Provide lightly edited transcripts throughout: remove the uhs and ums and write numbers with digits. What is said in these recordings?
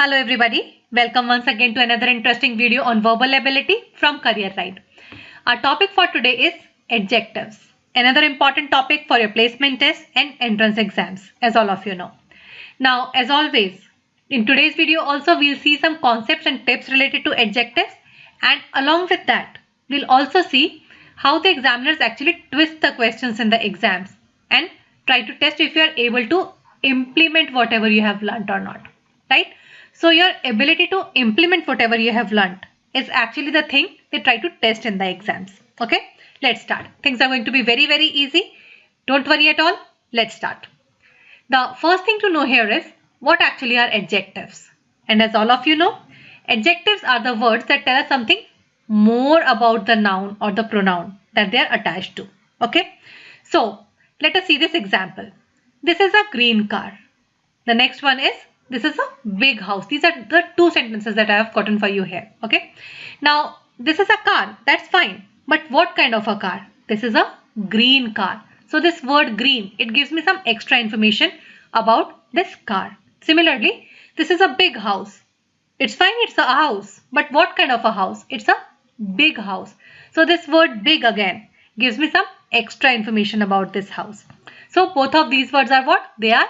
Hello everybody, welcome once again to another interesting video on verbal ability from CareerRide. Our topic for today is adjectives, another important topic for your placement tests and entrance exams, as all of you know. Now, as always, in today's video also we'll see some concepts and tips related to adjectives, and along with that, we'll also see how the examiners actually twist the questions in the exams and try to test if you are able to implement whatever you have learned or not, right? So your ability to implement whatever you have learned is actually the thing they try to test in the exams. Okay, let's start. Things are going to be very, very easy. Don't worry at all. Let's start. The first thing to know here is what actually are adjectives. And as all of you know, adjectives are the words that tell us something more about the noun or the pronoun that they are attached to. Okay, so let us see this example. This is a green car. The next one is this is a big house. These are the two sentences that I have gotten for you here. Okay. Now, this is a car. That's fine. But what kind of a car? This is a green car. So this word green, it gives me some extra information about this car. Similarly, this is a big house. It's fine. It's a house. But what kind of a house? It's a big house. So this word big again gives me some extra information about this house. So both of these words are what? They are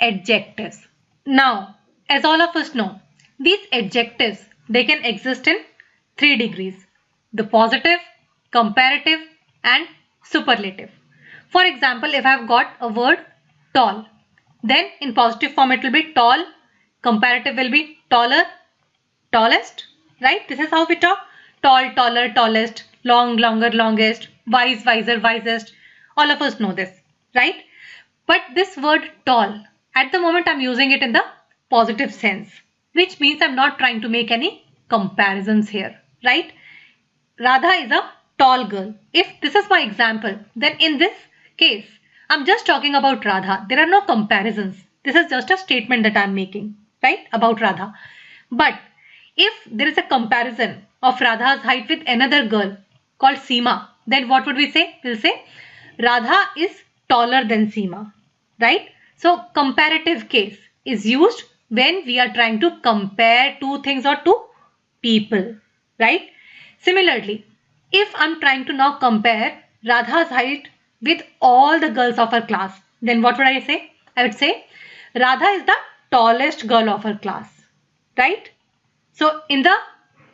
adjectives. Now, as all of us know, these adjectives, they can exist in 3 degrees. The positive, comparative and superlative. For example, if I have got a word tall, then in positive form it will be tall, comparative will be taller, tallest, right? This is how we talk. Tall, taller, tallest, long, longer, longest, wise, wiser, wisest. All of us know this, right? But this word tall, at the moment I'm using it in the positive sense, which means I'm not trying to make any comparisons here, right? Radha is a tall girl. If this is my example, then in this case, I'm just talking about Radha. There are no comparisons. This is just a statement that I'm making, right? About Radha. But if there is a comparison of Radha's height with another girl called Seema, then what would we say? We'll say Radha is taller than Seema, right? So comparative case is used when we are trying to compare two things or two people, right? Similarly, if I'm trying to now compare Radha's height with all the girls of her class, then what would I say? I would say Radha is the tallest girl of her class, right? So in the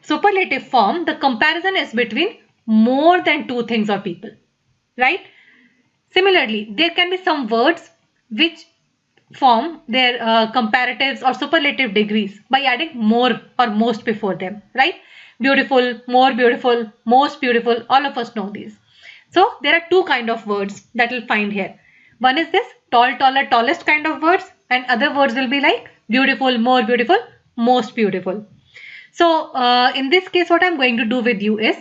superlative form, the comparison is between more than two things or people, right? Similarly, there can be some words which form their comparatives or superlative degrees by adding more or most before them, right? Beautiful, more beautiful, most beautiful, all of us know these. So there are two kind of words that you'll find here. One is this tall, taller, tallest kind of words, and other words will be like beautiful, more beautiful, most beautiful. So in this case, what I'm going to do with you is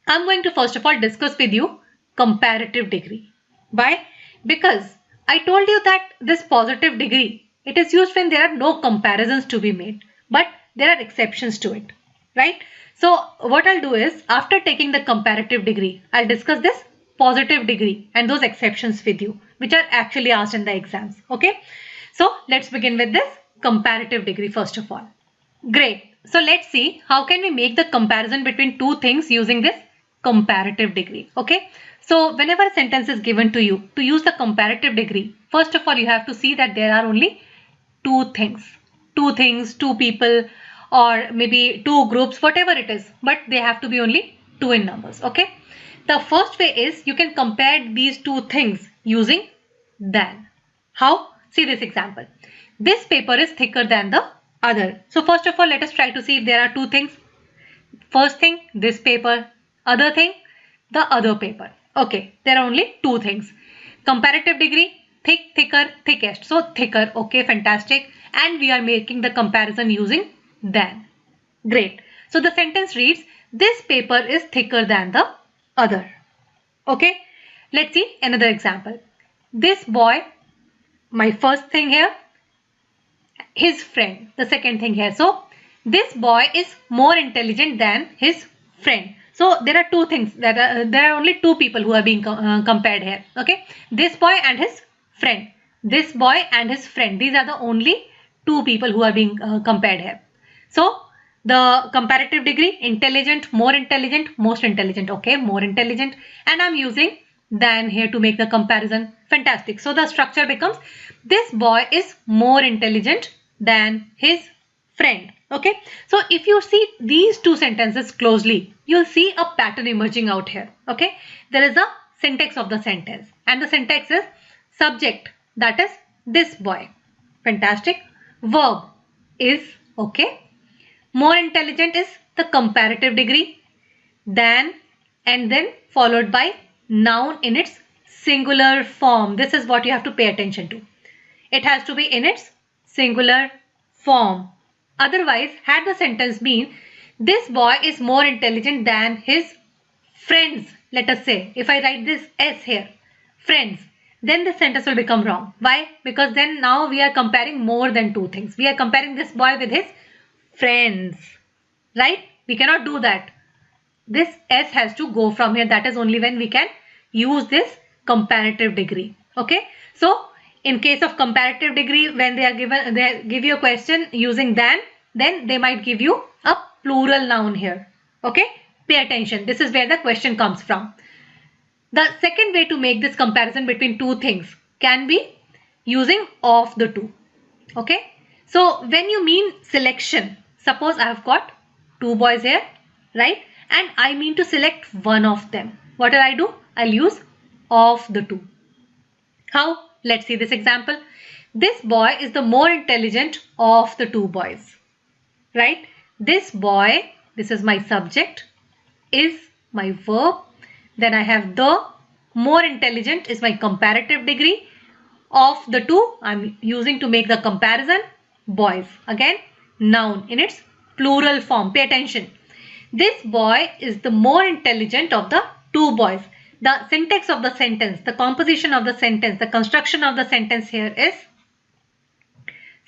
I'm going to first of all discuss with you comparative degree. Why? Because I told you that this positive degree, it is used when there are no comparisons to be made, but there are exceptions to it, right? So what I'll do is after taking the comparative degree, I'll discuss this positive degree and those exceptions with you, which are actually asked in the exams. Okay. So let's begin with this comparative degree first of all. Great. So let's see how can we make the comparison between two things using this comparative degree. Okay. So whenever a sentence is given to you to use the comparative degree, first of all, you have to see that there are only two things, two people, or maybe two groups, whatever it is, but they have to be only two in numbers. Okay. The first way is you can compare these two things using than. How? See this example. This paper is thicker than the other. So first of all, let us try to see if there are two things. First thing, this paper. Other thing, the other paper. Okay, there are only two things. Comparative degree, thick, thicker, thickest. So thicker, okay, fantastic. And we are making the comparison using than. Great. So the sentence reads, this paper is thicker than the other. Okay, let's see another example. This boy, my first thing here, his friend, the second thing here. So this boy is more intelligent than his friend. So there are two things that there are only two people who are being compared here. Okay, this boy and his friend. This boy and his friend. These are the only two people who are being compared here. So the comparative degree, intelligent, more intelligent, most intelligent. Okay, more intelligent, and I'm using than here to make the comparison. Fantastic. So the structure becomes this boy is more intelligent than his friend. Okay, so if you see these two sentences closely, you'll see a pattern emerging out here. Okay, there is a syntax of the sentence, and the syntax is subject, that is this boy. Fantastic. Verb is okay. More intelligent is the comparative degree, than, and then followed by noun in its singular form. This is what you have to pay attention to. It has to be in its singular form. Otherwise, had the sentence been this boy is more intelligent than his friends, let us say, if I write this S here, friends, then the sentence will become wrong. Why? Because then now we are comparing more than two things. We are comparing this boy with his friends, right? We cannot do that. This S has to go from here. That is only when we can use this comparative degree. Okay. So in case of comparative degree, when they give you a question using than, then they might give you a plural noun here. Okay. Pay attention. This is where the question comes from. The second way to make this comparison between two things can be using of the two. Okay. So when you mean selection, suppose I have got two boys here, right? And I mean to select one of them. What will I do? I'll use of the two. How? Let's see this example. This boy is the more intelligent of the two boys, right? This boy, this is my subject, is my verb. Then I have the, more intelligent is my comparative degree. Of the two, I'm using to make the comparison, boys. Again, noun in its plural form. Pay attention. This boy is the more intelligent of the two boys. The syntax of the sentence, the composition of the sentence, the construction of the sentence here is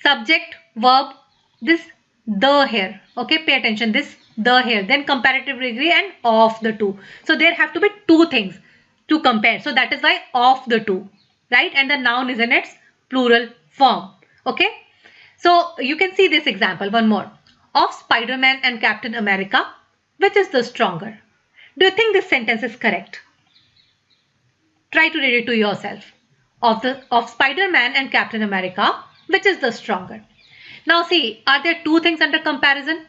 subject, verb, this the here. Okay, pay attention. This the here, then comparative degree and of the two. So there have to be two things to compare. So that is why of the two, right? And the noun is in its plural form. Okay. So you can see this example, one more. Of Spider-Man and Captain America, which is the stronger? Do you think this sentence is correct? Try to read it to yourself. Of Spider-Man and Captain America, which is the stronger? Now see, are there two things under comparison?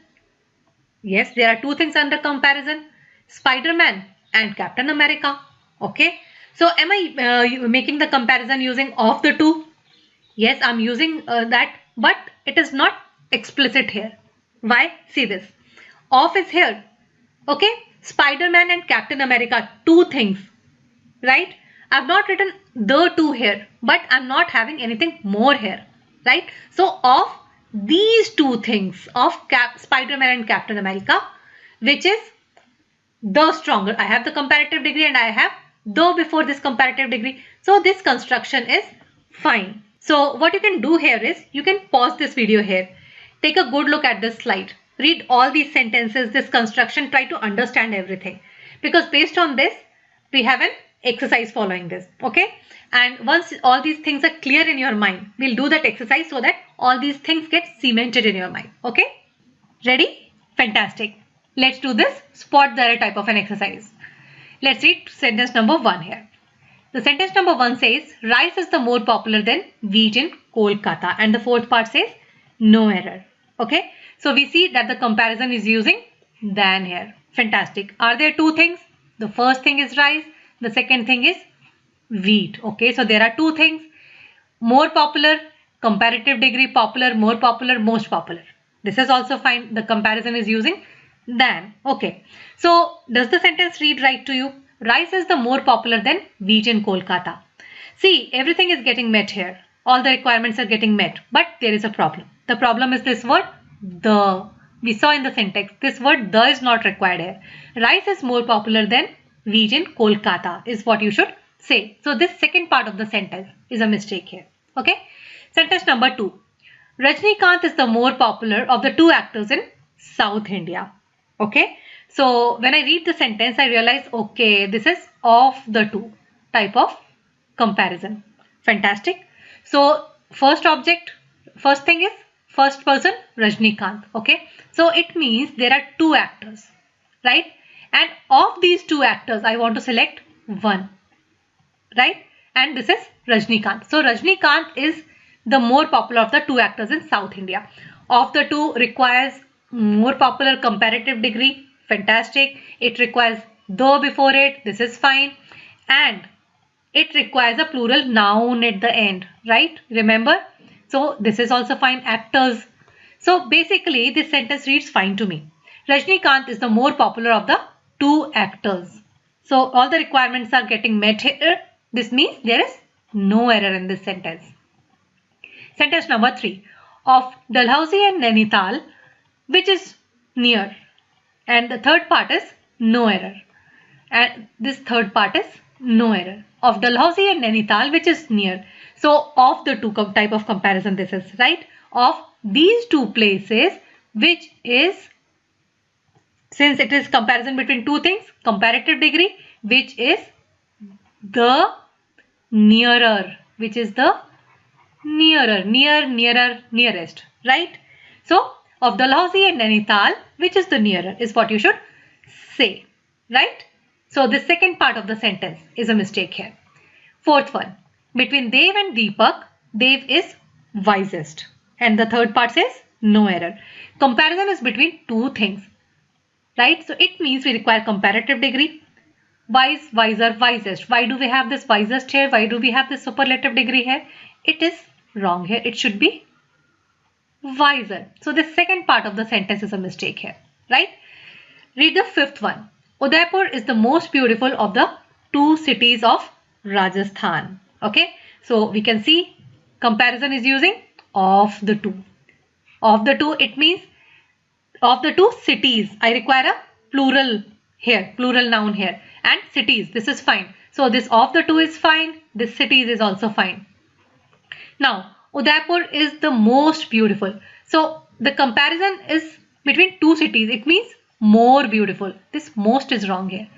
Yes, there are two things under comparison. Spider-Man and Captain America. Okay. So am I making the comparison using of the two? Yes, I'm using that, but it is not explicit here. Why? See this. Of is here. Okay. Spider-Man and Captain America, two things, right? I've not written the two here, but I'm not having anything more here, right? So of these two things, of Spider-Man and Captain America, which is the stronger? I have the comparative degree and I have the before this comparative degree. So this construction is fine. So what you can do here is you can pause this video here. Take a good look at this slide. Read all these sentences, this construction, try to understand everything. Because based on this, we have an exercise following this. Okay. And once all these things are clear in your mind, we'll do that exercise so that all these things get cemented in your mind. Okay. Ready? Fantastic. Let's do this spot the error type of an exercise. Let's read sentence number 1 here. The sentence number 1 says, rice is the more popular than wheat in Kolkata. And the fourth part says, no error. Okay. So we see that the comparison is using than here. Fantastic. Are there two things? The first thing is rice. The second thing is wheat. Okay. So there are two things. More popular, comparative degree, popular, more popular, most popular. This is also fine. The comparison is using than. Okay. So does the sentence read right to you? Rice is the more popular than wheat in Kolkata. See, everything is getting met here. All the requirements are getting met. But there is a problem. The problem is this word, the. We saw in the syntax, this word the is not required here. Rice is more popular than wheat in Kolkata is what you should say. So this second part of the sentence is a mistake here. Okay. Sentence number 2. Rajnikant is the more popular of the two actors in South India. Okay. So when I read the sentence, I realize, okay, this is of the two type of comparison. Fantastic. So first thing is first person Rajnikant. Okay, so it means there are two actors, right? And of these two actors, I want to select one, right? And this is Rajnikant. So Rajnikant is the more popular of the two actors in South India. Of the two, requires more popular comparative degree. Fantastic. It requires though before it. This is fine. And it requires a plural noun at the end, right? Remember? So this is also fine. Actors. So basically this sentence reads fine to me. Rajnikant is the more popular of the two actors. So all the requirements are getting met here. This means there is no error in this sentence. Sentence number 3. Of Dalhousie and Nainital, which is near. And the third part is no error. And this third part is no error. Of Dalhousie and Nainital, which is near. So of the two type of comparison this is, right? Of these two places, which is, since it is comparison between two things, comparative degree, which is the nearer, which is the nearer, nearer, nearest, right? So of Dalhousie and Nainital, which is the nearer, is what you should say, right? So the second part of the sentence is a mistake here. Fourth one, between Dev and Deepak, Dev is wisest. And the third part says no error. Comparison is between two things, right? So it means we require comparative degree. Wise, wiser, wisest. Why do we have this wisest here? Why do we have this superlative degree here? It is wrong here. It should be wiser. So the second part of the sentence is a mistake here, right? Read the fifth one. Udaipur is the most beautiful of the two cities of Rajasthan. Okay, so we can see comparison is using of the two. Of the two, it means of the two cities. I require a plural here, plural noun here, and cities. This is fine. So this of the two is fine. This cities is also fine. Now, Udaipur is the most beautiful. So the comparison is between two cities. It means more beautiful. This most is wrong here.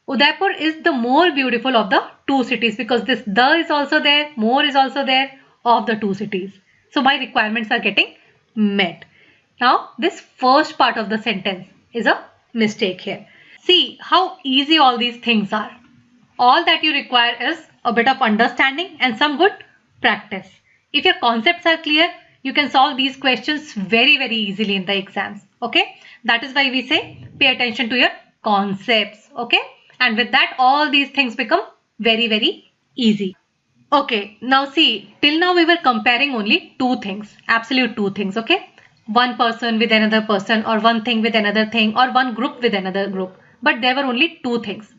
Udaipur is the more beautiful of the two cities because this the is also there, more is also there of the two cities. So my requirements are getting met. Now this first part of the sentence is a mistake here. See how easy all these things are. All that you require is a bit of understanding and some good practice. If your concepts are clear, you can solve these questions very easily in the exams. Okay, that is why we say pay attention to your concepts. Okay, and with that all these things become very easy. Okay, now see, till now we were comparing only two things, absolute two things. Okay, one person with another person, or one thing with another thing, or one group with another group, but there were only two things.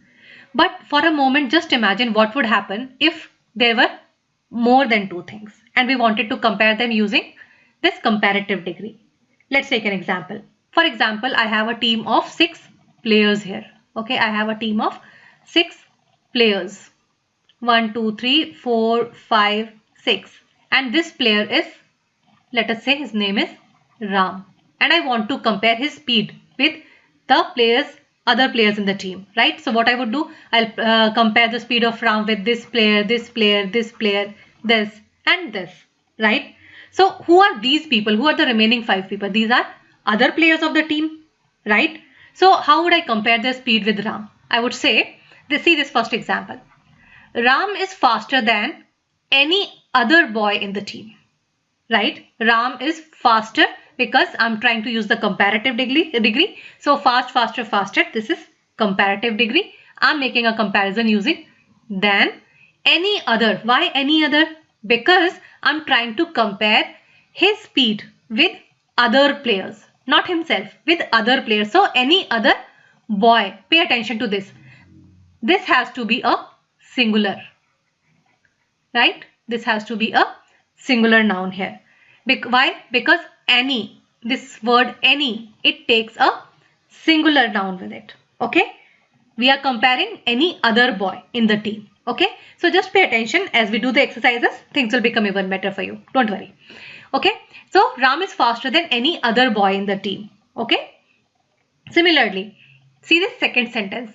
But for a moment just imagine what would happen if there were more than two things and we wanted to compare them using this comparative degree. Let's take an example. For example, I have a team of 6 players here. Okay, I have a team of 6 players. 1, 2, 3, 4, 5, 6. And this player is, let us say his name is Ram. And I want to compare his speed with the other players in the team, right? So what I would do, I'll compare the speed of Ram with this player, this player, this player, this and this, right? So who are these people? Who are the remaining 5 people? These are other players of the team, right? So how would I compare their speed with Ram? I would say, see this first example. Ram is faster than any other boy in the team, right? Ram is faster because I'm trying to use the comparative degree. So fast, faster, faster. This is comparative degree. I'm making a comparison using than any other. Why any other? Because I'm trying to compare his speed with other players, not himself, with other players. So any other boy. Pay attention to this. This has to be a singular, right? This has to be a singular noun here. Why? Because any, this word any, it takes a singular noun with it. Okay, we are comparing any other boy in the team. Okay, so just pay attention as we do the exercises. Things will become even better for you. Don't worry. Okay, so Ram is faster than any other boy in the team. Okay, similarly, see this second sentence.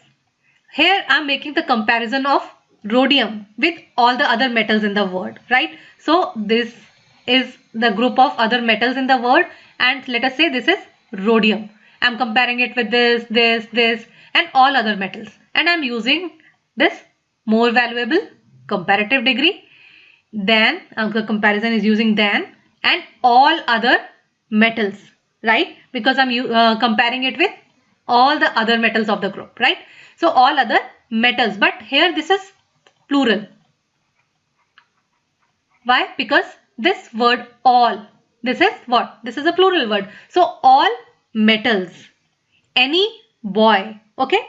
Here I am making the comparison of rhodium with all the other metals in the world, right? So this is the group of other metals in the world, and let us say this is rhodium. I'm comparing it with this and all other metals, and I'm using this more valuable comparative degree. Then the comparison is using than and all other metals, right? Because I'm comparing it with all the other metals of the group, right? So all other metals, but here this is plural. Why? Because this word all, this is what? This is a plural word. So all metals, any boy, okay?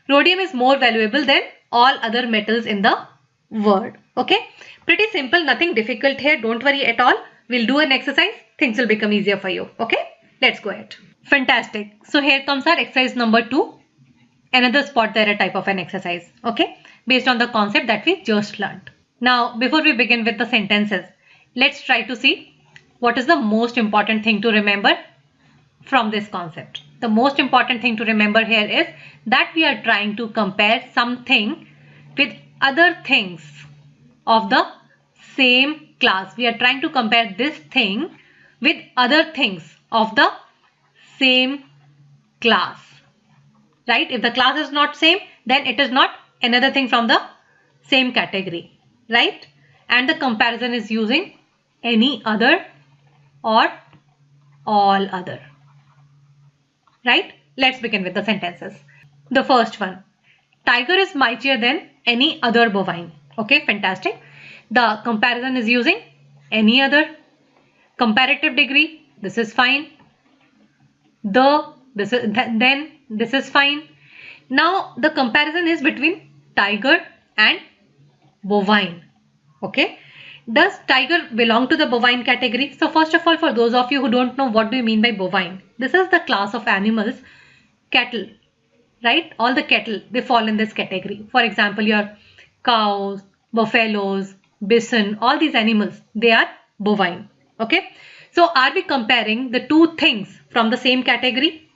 Rhodium is more valuable than all other metals in the world, okay? Pretty simple, nothing difficult here. Don't worry at all. We'll do an exercise. Things will become easier for you, okay? Let's go ahead. Fantastic. So here comes our exercise number 2. Another spot there type of an exercise, okay? Based on the concept that we just learned. Now, before we begin with the sentences, let's try to see what is the most important thing to remember from this concept. The most important thing to remember here is that we are trying to compare something with other things of the same class. We are trying to compare this thing with other things of the same class, right? If the class is not same, then it is not another thing from the same category, right? And the comparison is using any other or all other, right? Let's begin with the sentences. The first one, tiger is mightier than any other bovine. Okay, fantastic. The comparison is using any other. Comparative degree, this is fine. This is fine. Now the comparison is between tiger and bovine. Okay. Does tiger belong to the bovine category? So first of all, for those of you who don't know what do you mean by bovine, this is the class of animals, cattle, right? All the cattle, they fall in this category. For example, your cows, buffaloes, bison, all these animals, they are bovine. Okay. So are we comparing the two things from the same category?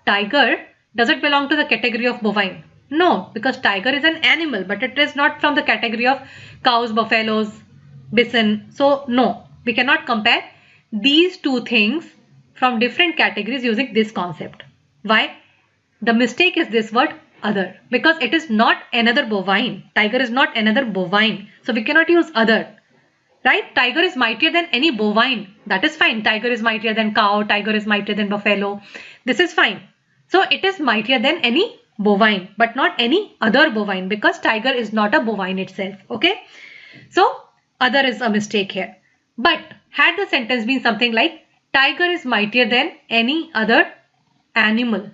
Tiger, does it belong to the category of bovine? No, because tiger is an animal, but it is not from the category of cows, buffaloes, bison. So no, we cannot compare these two things from different categories using this concept. Why? The mistake is this word other, because it is not another bovine. Tiger is not another bovine. So we cannot use other. Right? Tiger is mightier than any bovine. That is fine. Tiger is mightier than cow. Tiger is mightier than buffalo. This is fine. So it is mightier than any bovine, but not any other bovine, because tiger is not a bovine itself. Okay. So other is a mistake here. But had the sentence been something like tiger is mightier than any other animal,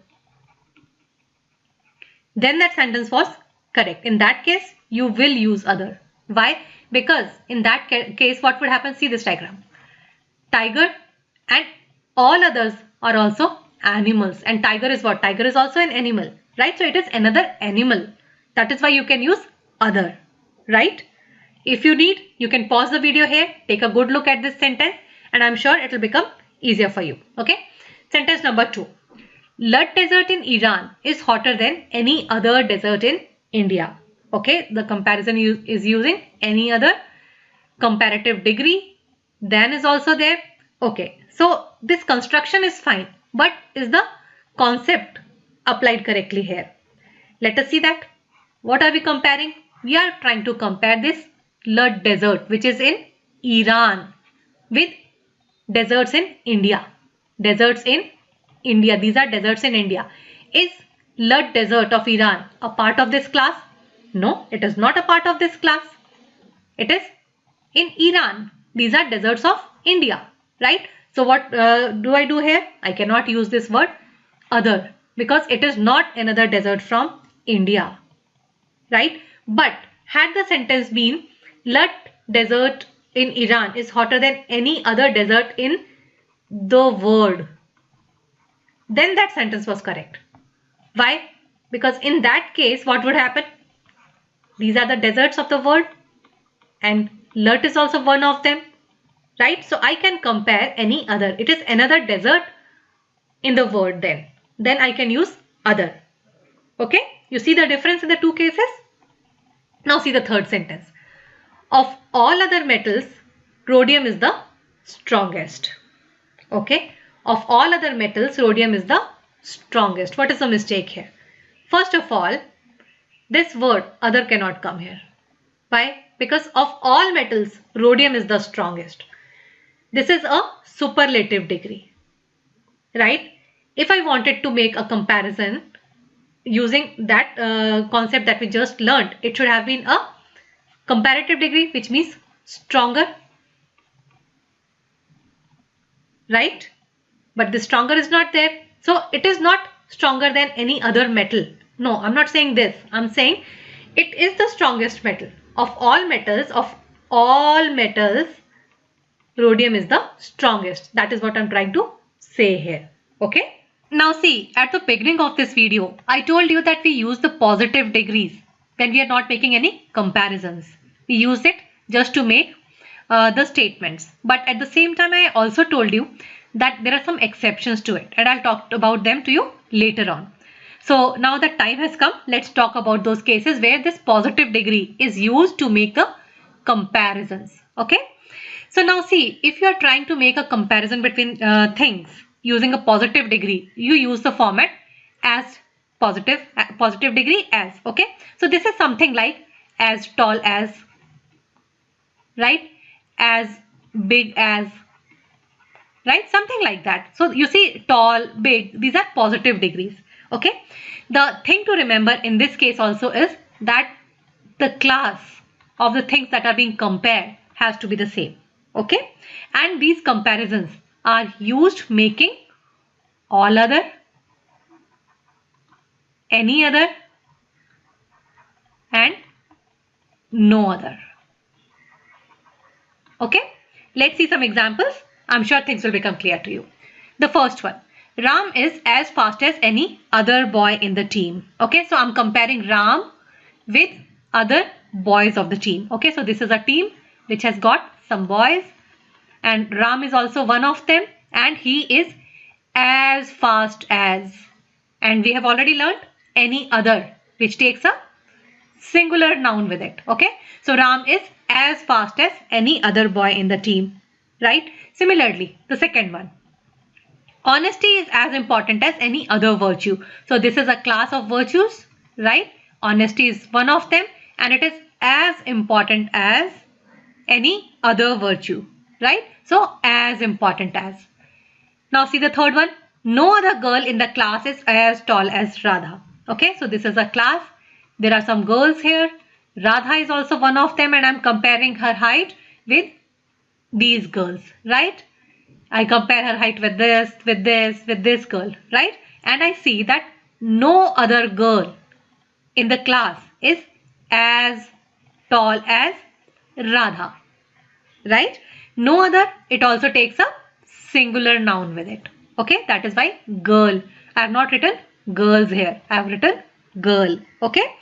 then that sentence was correct. In that case, you will use other. Why? Because in that case, what would happen? See this diagram. Tiger and all others are also animals. And tiger is what? Tiger is also an animal, right? So it is another animal. That is why you can use other, right? If you need, you can pause the video here, take a good look at this sentence, and I'm sure it will become easier for you. Okay. Sentence number 2. Lut desert in Iran is hotter than any other desert in India. Okay, the comparison is using any other. Comparative degree, then is also there. Okay, so this construction is fine, but is the concept applied correctly here? Let us see that. What are we comparing? We are trying to compare this Lut desert, which is in Iran, with deserts in India. Deserts in India. These are deserts in India. Is Lut desert of Iran a part of this class? No, it is not a part of this class. It is in Iran. These are deserts of India, right? So what do I do here? I cannot use this word other, because it is not another desert from India, right? But had the sentence been Lut desert in Iran is hotter than any other desert in the world, then that sentence was correct. Why? Because in that case, what would happen? These are the deserts of the world and Lut is also one of them, right? So I can compare any other. It is another desert in the world then. Then I can use other. Okay? You see the difference in the two cases? Now see the third sentence. Of all other metals, rhodium is the strongest. Okay. Of all other metals, rhodium is the strongest. What is the mistake here? First of all, this word other cannot come here. Why? Because of all metals, rhodium is the strongest. This is a superlative degree, right? If I wanted to make a comparison using that concept that we just learned, it should have been a comparative degree, which means stronger, right? But the stronger is not there. So it is not stronger than any other metal. No, I'm not saying this. I'm saying it is the strongest metal. Of all metals, rhodium is the strongest. That is what I'm trying to say here. Okay. Now see, at the beginning of this video, I told you that we use the positive degrees when we are not making any comparisons. We use it just to make the statements. But at the same time, I also told you that there are some exceptions to it, and I'll talk about them to you later on. So now that time has come, let's talk about those cases where this positive degree is used to make the comparisons. Okay. So now see, if you are trying to make a comparison between things using a positive degree, you use the format as positive degree as. Okay. So this is something like as tall as, right? As big as, right? Something like that. So you see, tall, big, these are positive degrees. Okay. The thing to remember in this case also is that the class of the things that are being compared has to be the same. Okay. And these comparisons are used making all other, any other, and no other. Okay. Let's see some examples. I'm sure things will become clear to you. The first one, Ram is as fast as any other boy in the team. Okay, so I'm comparing Ram with other boys of the team. Okay, so this is a team which has got some boys, and Ram is also one of them, and he is as fast as, and we have already learned any other, which takes a singular noun with it. Okay, so Ram is as fast as any other boy in the team, right? Similarly, the second one, honesty is as important as any other virtue. So this is a class of virtues, right? Honesty is one of them, and it is as important as any other virtue, right? So as important as. Now see the third one, no other girl in the class is as tall as Radha. Okay, so this is a class. There are some girls here. Radha is also one of them, and I'm comparing her height with these girls, right? I compare her height with this girl, right? And I see that no other girl in the class is as tall as Radha, right? No other, it also takes a singular noun with it. Okay, that is why girl. I have not written girls here. I have written girl. Okay.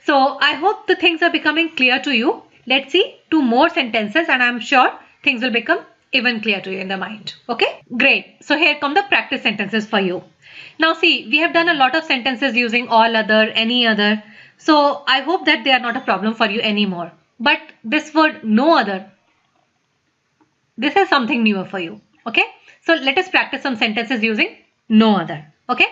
So I hope the things are becoming clear to you. Let's see 2 more sentences, and I'm sure things will become even clear to you in the mind. Okay, great. So here come the practice sentences for you. Now see, we have done a lot of sentences using all other, any other. So I hope that they are not a problem for you anymore. But this word no other, this is something newer for you. Okay, so let us practice some sentences using no other. Okay,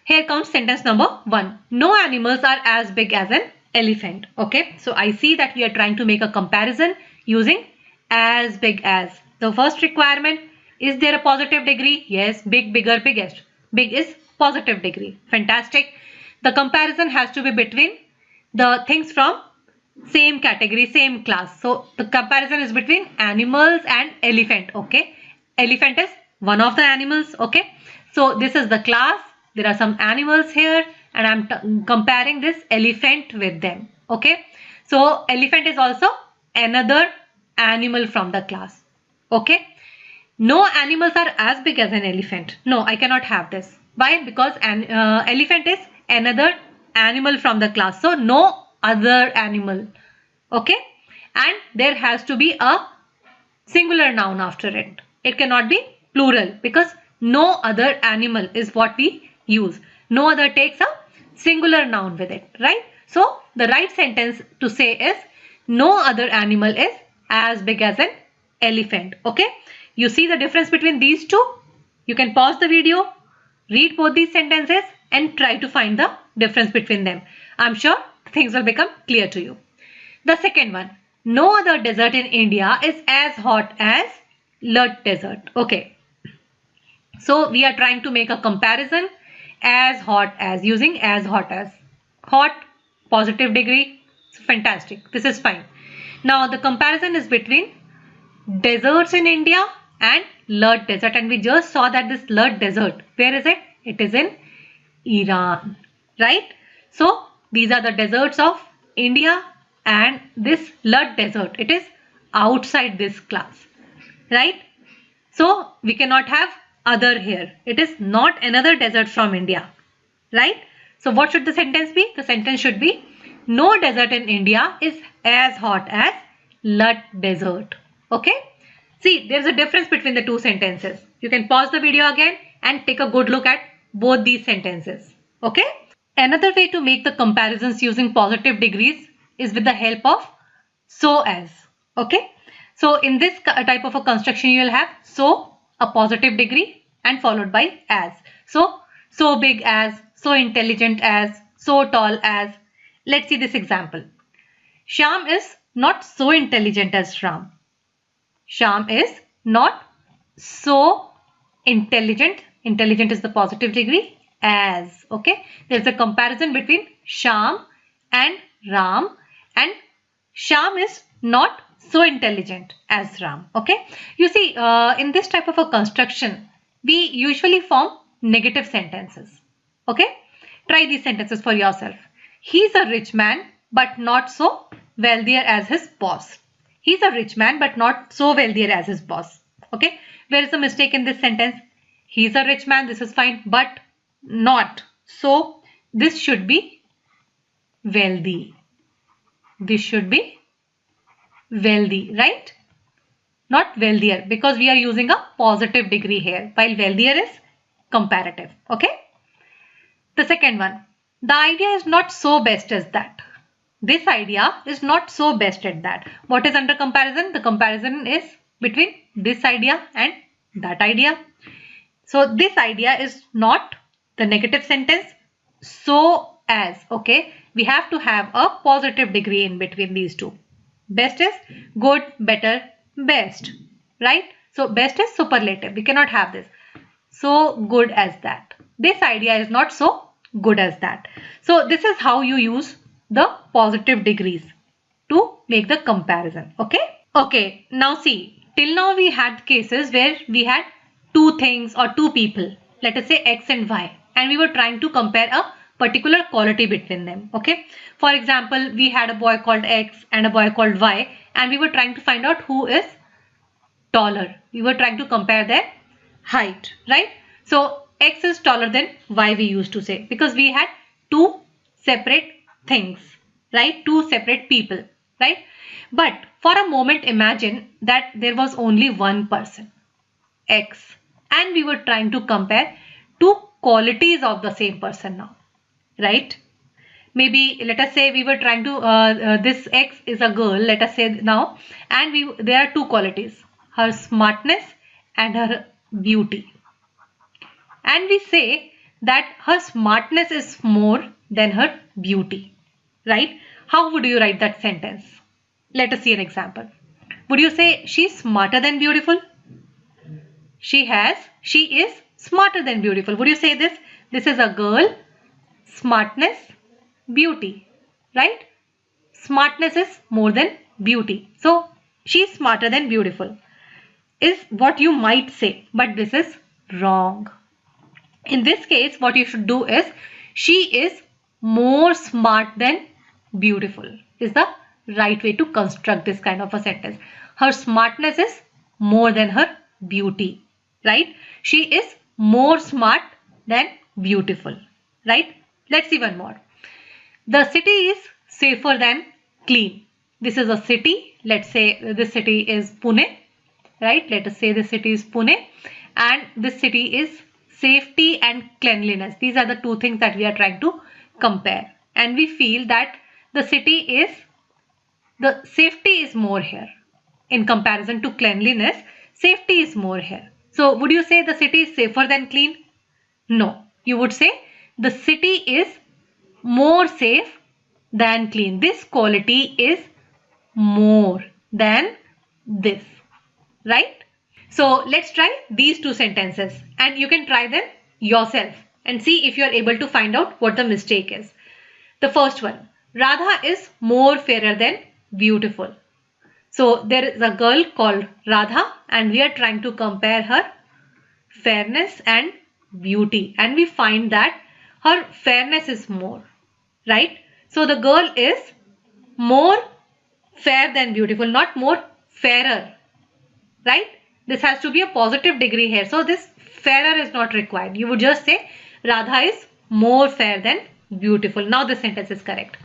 here comes sentence number 1. No animals are as big as an elephant. Okay, so I see that we are trying to make a comparison using as big as. The first requirement, is there a positive degree? Yes, big, bigger, biggest. Big is positive degree. Fantastic. The comparison has to be between the things from same category, same class. So the comparison is between animals and elephant. Okay, elephant is one of the animals. Okay, so this is the class. There are some animals here, and I'm comparing this elephant with them. Okay, so elephant is also another animal from the class. Okay, no animals are as big as an elephant. No, I cannot have this. Why? Because an elephant is another animal from the class. So no other animal. Okay, and there has to be a singular noun after it. It cannot be plural, because no other animal is what we use. No other takes a singular noun with it, right? So the right sentence to say is no other animal is as big as an elephant. Okay, You see the difference between these two? You can pause the video, read both these sentences and try to find the difference between them. I'm sure things will become clear to you. The second one, no other desert in India is as hot as Lut Desert. Okay. So we are trying to make a comparison, as hot as, using as hot as. Hot, positive degree, fantastic. This is fine. Now the comparison is between deserts in India and Lut Desert, and we just saw that this Lut Desert, where is it? It is in Iran, right? So these are the deserts of India and this Lut Desert, it is outside this class, right? So we cannot have other here. It is not another desert from India, right? So what should the sentence be? The sentence should be, no desert in India is as hot as Lut Desert. Okay? See, there's a difference between the two sentences. You can pause the video again and take a good look at both these sentences. Okay? Another way to make the comparisons using positive degrees is with the help of so as. Okay? So in this type of a construction, you will have so, a positive degree, and followed by as. So big as, so intelligent as, so tall as. Let's see this example. Shyam is not so intelligent as Ram. Shyam is not so intelligent. Intelligent is the positive degree as. Okay. There is a comparison between Shyam and Ram, and Shyam is not so intelligent as Ram. Okay. You see, in this type of a construction, we usually form negative sentences. Okay. Try these sentences for yourself. He's a rich man, but not so wealthier as his boss. He's a rich man, but not so wealthier as his boss. Okay. Where is the mistake in this sentence? He's a rich man. This is fine, but not. So this should be wealthy. This should be wealthy, right? Not wealthier, because we are using a positive degree here, while wealthier is comparative. Okay. The second one, the idea is not so best as that. This idea is not so best at that. What is under comparison? The comparison is between this idea and that idea. So this idea is not the negative sentence, so as. Okay. We have to have a positive degree in between these two. Best is good, better, best, right? So best is superlative. We cannot have this. So good as that. This idea is not so good as that. So this is how you use the positive degrees to make the comparison. Okay. Okay. Now see, till now we had cases where we had two things or two people, let us say X and Y, and we were trying to compare a particular quality between them. Okay. For example, we had a boy called X and a boy called Y, and we were trying to find out who is taller. We were trying to compare their height, right? So X is taller than Y, we used to say, because we had two separate things, right? Two separate people, right? But for a moment, imagine that there was only one person, X, and we were trying to compare two qualities of the same person now, right? Maybe let us say we were trying to, this X is a girl, let us say now, and there are two qualities, her smartness and her beauty. And we say that her smartness is more than her beauty, right? How would you write that sentence? Let us see an example. Would you say she's smarter than beautiful? She is smarter than beautiful. Would you say this? This is a girl, smartness, beauty, right? Smartness is more than beauty. So she's smarter than beautiful is what you might say, but this is wrong. In this case, what you should do is, she is more smart than beautiful is the right way to construct this kind of a sentence. Her smartness is more than her beauty, right? She is more smart than beautiful, right? Let's see one more. The city is safer than clean. This is a city. Let's say this city is Pune, right? Let us say this city is Pune, and this city is safety and cleanliness. These are the two things that we are trying to compare, and we feel that the safety is more here in comparison to cleanliness. Safety is more here. So would you say the city is safer than clean? No. You would say the city is more safe than clean. This quality is more than this, right? So let's try these two sentences and you can try them yourself and see if you are able to find out what the mistake is. The first one, Radha is more fairer than beautiful. So there is a girl called Radha and we are trying to compare her fairness and beauty and we find that her fairness is more, right? So the girl is more fair than beautiful, not more fairer, right? This has to be a positive degree here. So this fairer is not required. You would just say Radha is more fair than beautiful. Now the sentence is correct.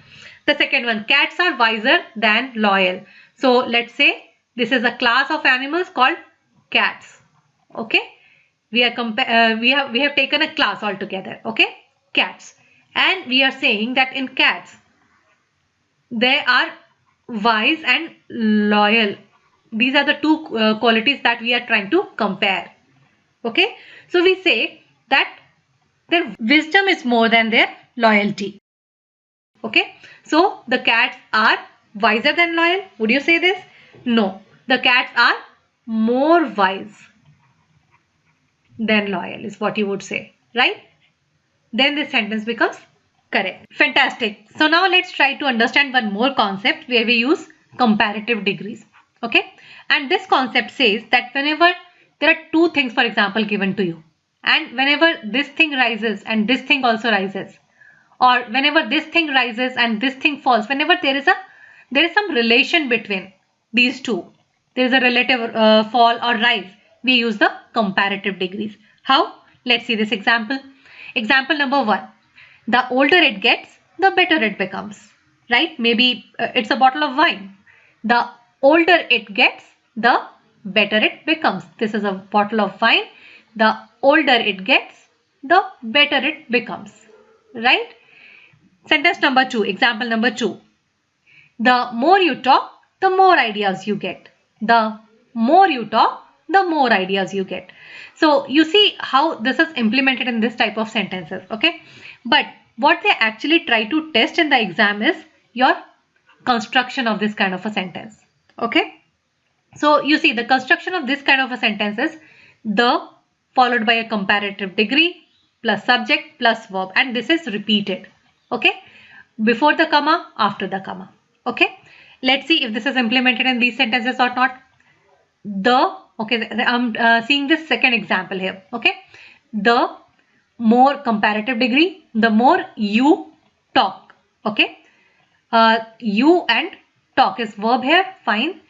The second one, cats are wiser than loyal. So let's say this is a class of animals called cats. Okay, we have taken a class altogether. Okay, cats, and we are saying that in cats they are wise and loyal. These are the two qualities that we are trying to compare. Okay, so we say that their wisdom is more than their loyalty. Okay, so the cats are wiser than loyal. Would you say this? No, the cats are more wise than loyal is what you would say, right? Then this sentence becomes correct. Fantastic. So now let's try to understand one more concept where we use comparative degrees. Okay, and this concept says that whenever there are two things, for example, given to you, and whenever this thing rises and this thing also rises, or whenever this thing rises and this thing falls, whenever there is some relation between these two, there is a relative fall or rise, we use the comparative degrees. How? Let's see this example. Example number 1. The older it gets, the better it becomes, right? Maybe it's a bottle of wine. The older it gets, the better it becomes. This is a bottle of wine. The older it gets, the better it becomes, right? Sentence number 2, example number 2. The more you talk, the more ideas you get. The more you talk, the more ideas you get. So you see how this is implemented in this type of sentences, okay? But what they actually try to test in the exam is your construction of this kind of a sentence, okay? So you see the construction of this kind of a sentence is the followed by a comparative degree plus subject plus verb, and this is repeated, okay? Before the comma, after the comma, okay? Let's see if this is implemented in these sentences or not. I'm seeing this second example here, okay? The more comparative degree, the more you talk, okay? You and talk is verb here, fine.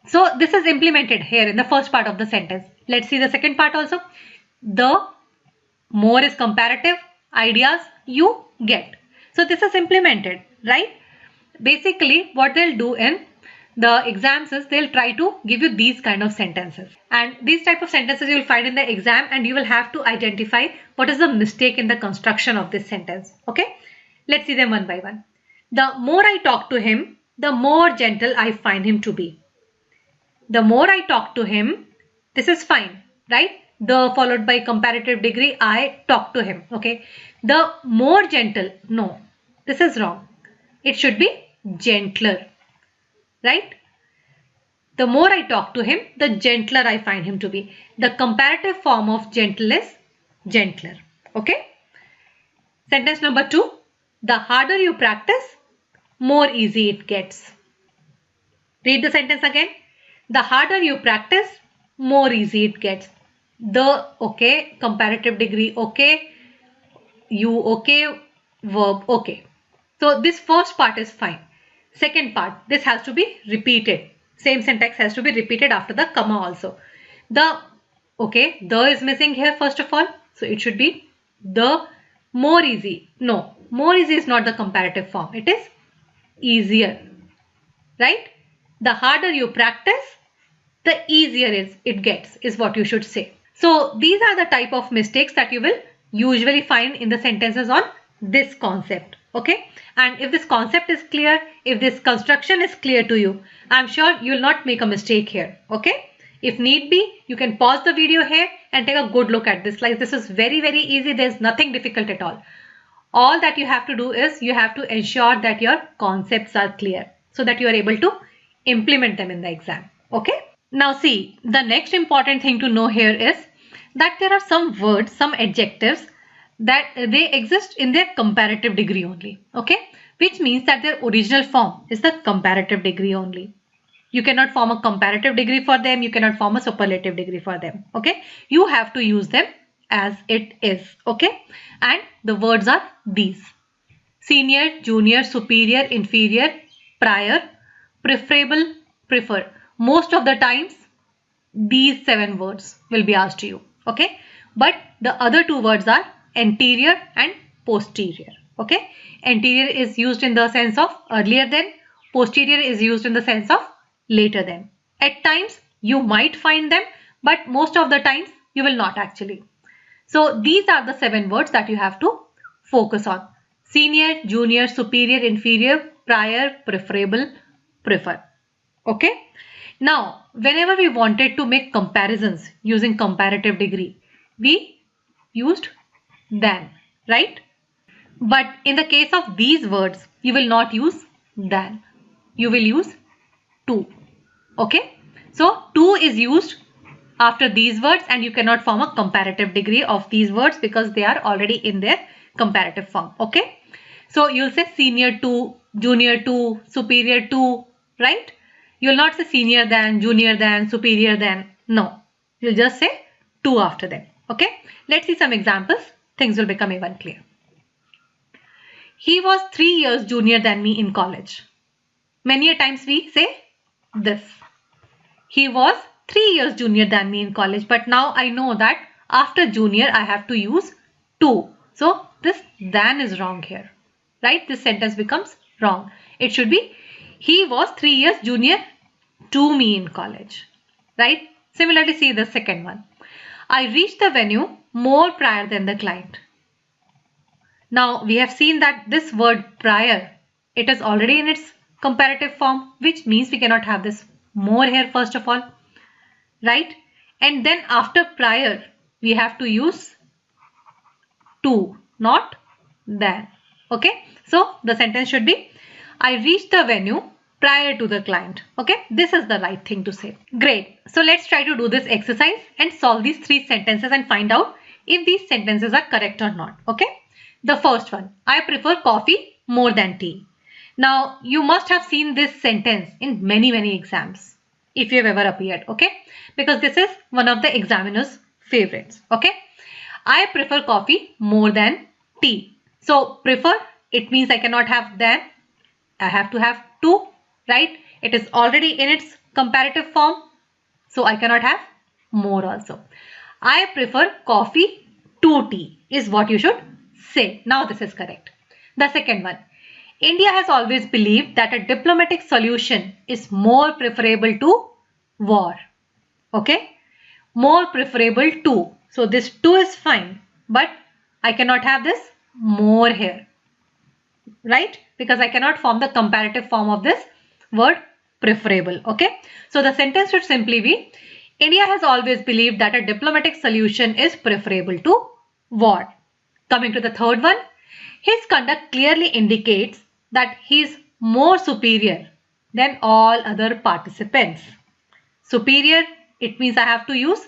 So this is implemented here in the first part of the sentence. Let's see the second part also. The more is comparative, ideas you get. So this is implemented, right? Basically what they'll do in the exams is they'll try to give you these kind of sentences, and these type of sentences you'll find in the exam, and you will have to identify what is the mistake in the construction of this sentence, okay? Let's see them one by one. The more I talk to him, the more gentle I find him to be. The more I talk to him, this is fine, right? The followed by comparative degree, I talk to him, okay? The more gentle, no, this is wrong. It should be gentler, right? The more I talk to him, the gentler I find him to be. The comparative form of gentle is gentler, okay? Sentence number 2, the harder you practice, more easy it gets. Read the sentence again. The harder you practice, more easy it gets. The, okay, comparative degree, okay, you, okay, verb, okay. So this first part is fine. Second part, this has to be repeated. Same syntax has to be repeated after the comma also. The, okay, the is missing here first of all. So it should be the more easy. No, more easy is not the comparative form. It is easier, right? The harder you practice, the easier it gets is what you should say. So these are the type of mistakes that you will usually find in the sentences on this concept, okay? And if this concept is clear, if this construction is clear to you, I'm sure you will not make a mistake here, okay? If need be, you can pause the video here and take a good look at this. Like, this is very, very easy. There's nothing difficult at all. All that you have to do is you have to ensure that your concepts are clear so that you are able to implement them in the exam. Okay. Now see, the next important thing to know here is that there are some words, some adjectives that they exist in their comparative degree only. Okay. Which means that their original form is the comparative degree only. You cannot form a comparative degree for them. You cannot form a superlative degree for them. Okay. You have to use them as it is. Okay. And the words are these: senior, junior, superior, inferior, prior, preferable, prefer. Most of the times these 7 words will be asked to you. Okay. But the other 2 words are anterior and posterior. Okay. Anterior is used in the sense of earlier than. Posterior is used in the sense of later than. At times you might find them, but most of the times you will not actually. So these are the 7 words that you have to focus on: senior, junior, superior, inferior, prior, preferable, prefer. Okay. Now, whenever we wanted to make comparisons using comparative degree, we used than, right? But in the case of these words, you will not use than. You will use to. Okay. So to is used after these words, and you cannot form a comparative degree of these words because they are already in their comparative form. Okay. So you'll say senior to, junior to, superior to, right? You will not say senior than, junior than, superior than. No. You'll just say to after them. Okay. Let's see some examples. Things will become even clear. He was 3 years junior than me in college. Many a times we say this. He was 3 years junior than me in college, but now I know that after junior I have to use to. So this than is wrong here, right? This sentence becomes wrong. It should be he was 3 years junior to me in college, right? Similarly, see the second one. I reached the venue more prior than the client. Now we have seen that this word prior, it is already in its comparative form, which means we cannot have this more here first of all, right? And then after prior, we have to use to, not than. Okay. So the sentence should be, I reached the venue prior to the client. Okay. This is the right thing to say. Great. So let's try to do this exercise and solve these 3 sentences and find out if these sentences are correct or not. Okay. The first one, I prefer coffee more than tea. Now you must have seen this sentence in many exams if you have ever appeared. Okay. Because this is one of the examiner's favorites. Okay. I prefer coffee more than tea. So prefer, it means I cannot have than. I have to have to, right? It is already in its comparative form. So I cannot have more also. I prefer coffee to tea is what you should say. Now this is correct. The second one. India has always believed that a diplomatic solution is more preferable to war. Okay. More preferable to. So this to is fine, but I cannot have this more here, right? Because I cannot form the comparative form of this word preferable. Okay. So the sentence should simply be, India has always believed that a diplomatic solution is preferable to war. Coming to the third one, his conduct clearly indicates that he is more superior than all other participants. Superior, it means I have to use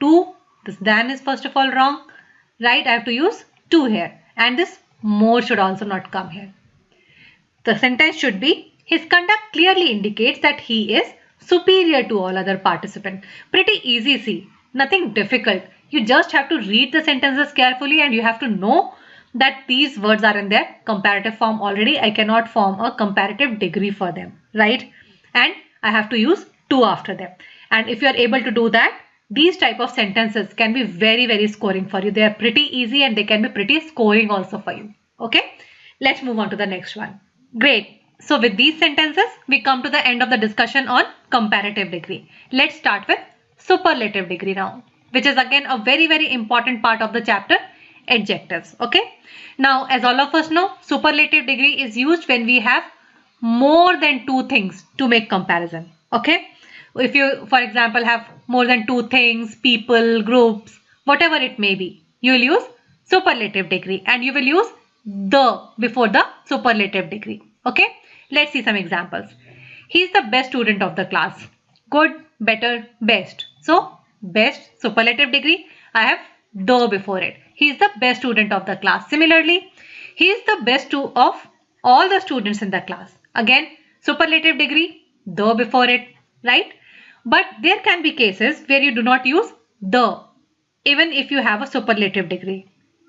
to. This than is first of all wrong, right? I have to use to here, and this more should also not come here. The sentence should be, his conduct clearly indicates that he is superior to all other participants. Pretty easy, see, nothing difficult. You just have to read the sentences carefully and you have to know that these words are in their comparative form already. I cannot form a comparative degree for them, right? And I have to use to after them. And if you are able to do that, these type of sentences can be very scoring for you. They are pretty easy and they can be pretty scoring also for you. Okay, let's move on to the next one. Great. So with these sentences, we come to the end of the discussion on comparative degree. Let's start with superlative degree now, which is again a very important part of the chapter, adjectives. Okay. Now, as all of us know, superlative degree is used when we have more than 2 things to make comparison. Okay. If you, for example, have more than 2 things, people, groups, whatever it may be, you will use superlative degree and you will use the before the superlative degree. Okay, let's see some examples. He is the best student of the class. Good, better, best. So best, superlative degree, I have the before it. He is the best student of the class. Similarly, he is the best of all the students in the class. Again, superlative degree, the before it, right? But there can be cases where you do not use the, even if you have a superlative degree.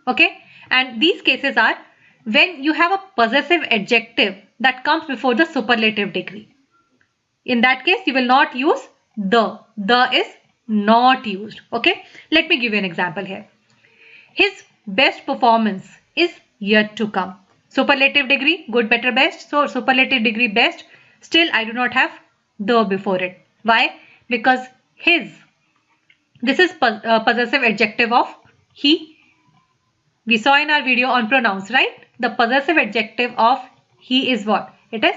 Okay, and these cases are when you have a possessive adjective that comes before the superlative degree. In that case, you will not use the. The is not used. Okay, let me give you an example here. His best performance is yet to come. Superlative degree, good, better, best. So superlative degree best. Still, I do not have the before it. Why? Because his. This is possessive adjective of he. We saw in our video on pronouns, right? The possessive adjective of he is what? It is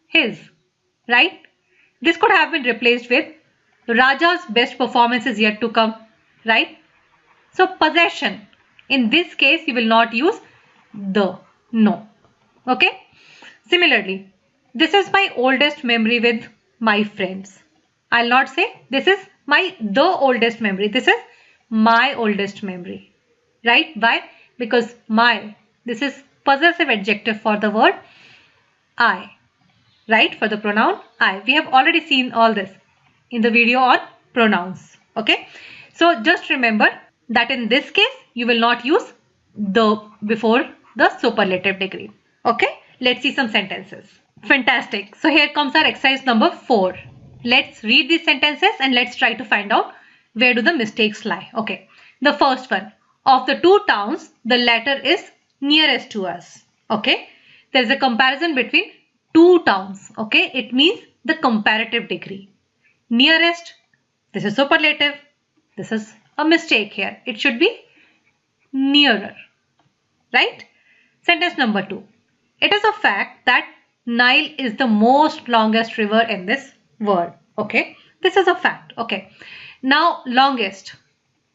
his, right? This could have been replaced with Raja's best performance is yet to come, right? So possession. In this case, you will not use the. No. Okay. Similarly, this is my oldest memory with my friends. I'll not say this is the oldest memory. This is my oldest memory. Right? Why? Because my. This is possessive adjective for the word I. Right? For the pronoun I. We have already seen all this in the video on pronouns. Okay. So just remember that in this case, you will not use the before the superlative degree. Okay. Let's see some sentences. Fantastic. So here comes our exercise number 4. Let's read these sentences and let's try to find out where do the mistakes lie. Okay. The first one. Of the 2 towns, the latter is nearest to us. Okay. There is a comparison between 2 towns. Okay. It means the comparative degree. Nearest. This is superlative. This is a mistake here. It should be nearer. Right. Sentence number 2. It is a fact that Nile is the most longest river in this world. Okay. This is a fact. Okay. Now longest.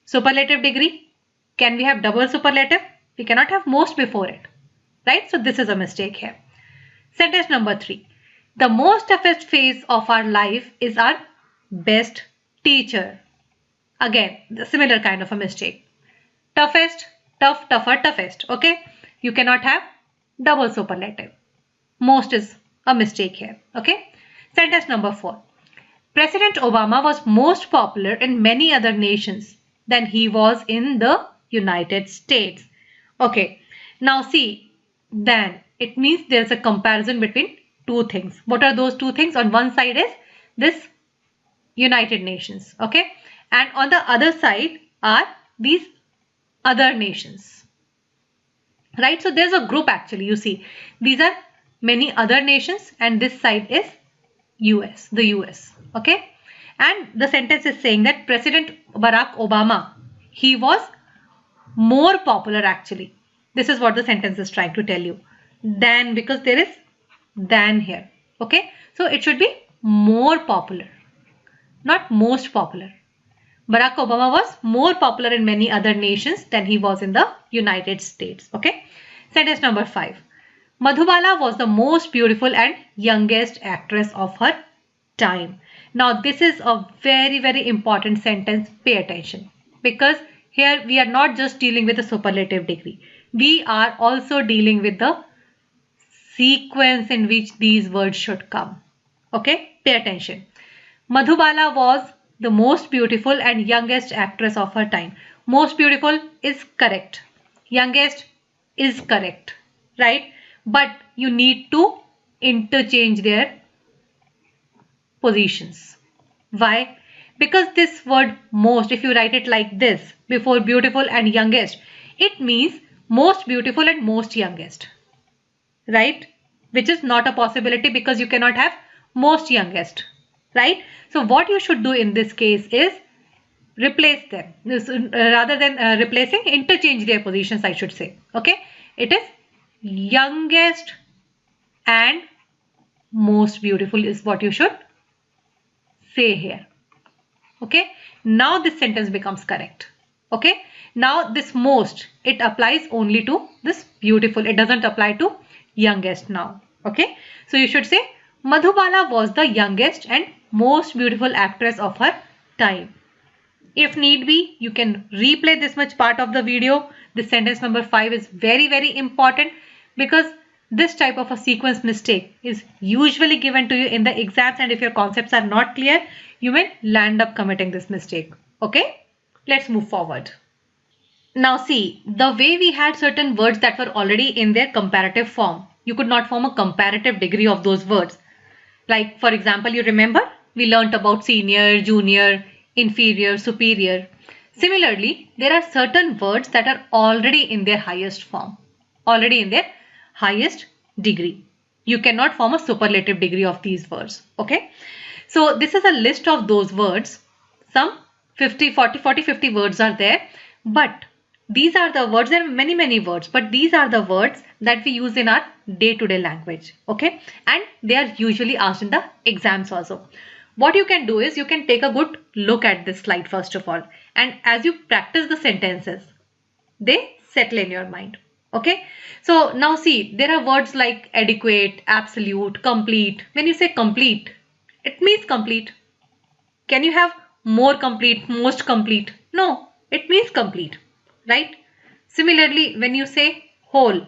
Superlative degree. Can we have double superlative? We cannot have most before it. Right? So this is a mistake here. Sentence number 3. The most toughest phase of our life is our best teacher. Again, the similar kind of a mistake. Toughest, tough, tougher, toughest. Okay? You cannot have double superlative. Most is a mistake here. Okay? Sentence number 4. President Obama was most popular in many other nations than he was in the United States. Okay. Now see, then it means there's a comparison between 2 things. What are those 2 things? On one side is this United Nations. Okay. And on the other side are these other nations. Right. So there's a group actually. You see, these are many other nations and this side is US, the US. Okay. And the sentence is saying that President Barack Obama, he was more popular actually. This is what the sentence is trying to tell you. Than, because there is than here. Okay. So it should be more popular, not most popular. Barack Obama was more popular in many other nations than he was in the United States. Okay. Sentence number 5. Madhubala was the most beautiful and youngest actress of her time. Now this is a very, very important sentence. Pay attention, because here we are not just dealing with the superlative degree. We are also dealing with the sequence in which these words should come. Okay, pay attention. Madhubala was the most beautiful and youngest actress of her time. Most beautiful is correct. Youngest is correct, right? But you need to interchange their positions. Why? Because this word most, if you write it like this before beautiful and youngest, it means most beautiful and most youngest, right? Which is not a possibility because you cannot have most youngest, right? So what you should do in this case is replace them. Rather than replacing, interchange their positions, I should say. Okay, it is youngest and most beautiful is what you should say here. Okay, now this sentence becomes correct. Okay, now this most, it applies only to this beautiful, it doesn't apply to youngest now. Okay, so you should say Madhubala was the youngest and most beautiful actress of her time. If need be, you can replay this much part of the video. This sentence number 5 is very important because this type of a sequence mistake is usually given to you in the exams, and if your concepts are not clear, you may land up committing this mistake. Okay, let's move forward. Now see, the way we had certain words that were already in their comparative form, you could not form a comparative degree of those words. Like for example, you remember we learnt about senior, junior, inferior, superior. Similarly, there are certain words that are already in their highest form, already in their highest degree. You cannot form a superlative degree of these words. Okay. So this is a list of those words. Some 50 words are there, but these are the words. There are many words, but these are the words that we use in our day-to-day language. Okay, and they are usually asked in the exams also. What you can do is you can take a good look at this slide first of all, and as you practice the sentences, they settle in your mind. Okay, so now see, there are words like adequate, absolute, complete. When you say complete, it means complete. Can you have more complete, most complete? No, it means complete, right? Similarly, when you say whole,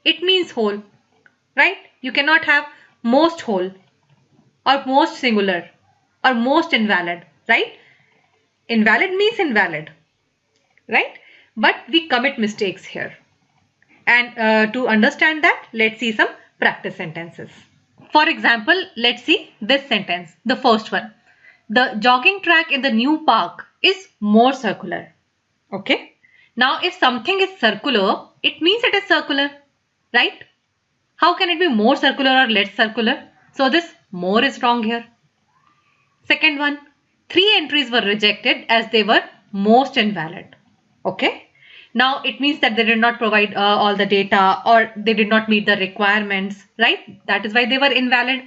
it means whole, right? You cannot have most whole or most singular or most invalid, right? Invalid means invalid, right? But we commit mistakes here. And to understand that, let's see some practice sentences. For example, let's see this sentence, the first one. The jogging track in the new park is more circular. Okay. Now, if something is circular, it means it is circular, right? How can it be more circular or less circular? So this more is wrong here. Second one, 3 entries were rejected as they were most invalid. Okay. Now it means that they did not provide all the data, or they did not meet the requirements, right? That is why they were invalid.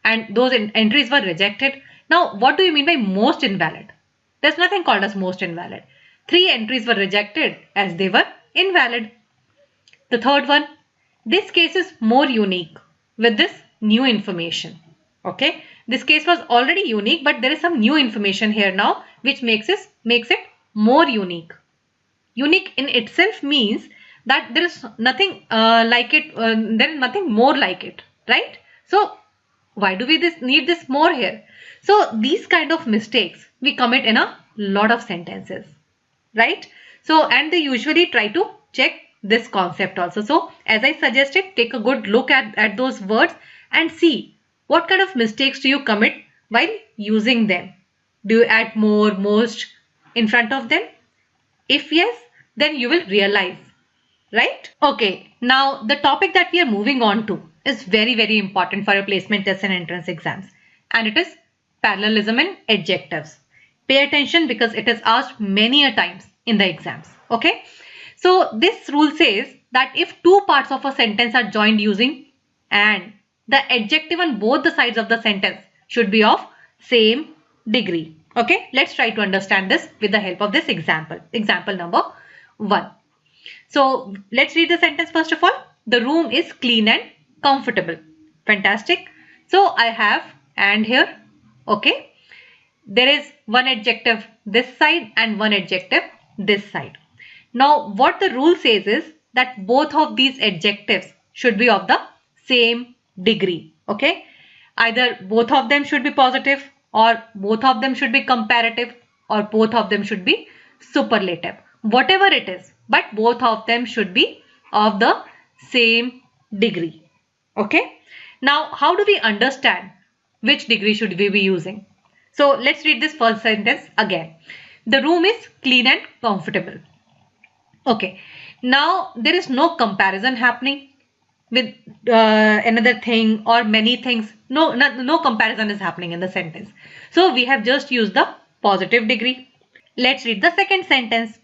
And those entries were rejected. Now, what do you mean by most invalid? There's nothing called as most invalid. 3 entries were rejected as they were invalid. The third one, this case is more unique with this new information. Okay, this case was already unique, but there is some new information here now which makes it more unique. Unique in itself means that there is nothing like it, there is nothing more like it, right? So why do we need this more here? So these kind of mistakes we commit in a lot of sentences, right? So, and they usually try to check this concept also. So as I suggested, take a good look at those words and see what kind of mistakes do you commit while using them. Do you add more, most in front of them? If yes, then you will realize, right? Okay, now the topic that we are moving on to is very important for your placement tests and entrance exams, and it is parallelism and adjectives. Pay attention because it is asked many a times in the exams. Okay, so this rule says that if 2 parts of a sentence are joined using and, the adjective on both the sides of the sentence should be of same degree. Okay, let's try to understand this with the help of this example. Example number 1. So let's read the sentence first of all. The room is clean and comfortable. Fantastic. So I have and here. Okay. There is one adjective this side and one adjective this side. Now what the rule says is that both of these adjectives should be of the same degree. Okay. Either both of them should be positive, or both of them should be comparative, or both of them should be superlative. Whatever it is, but both of them should be of the same degree. Okay. Now how do we understand which degree should we be using? So let's read this first sentence again. The room is clean and comfortable. Okay. Now there is no comparison happening with another thing or many things. No comparison is happening in the sentence. So we have just used the positive degree. Let's read the second sentence.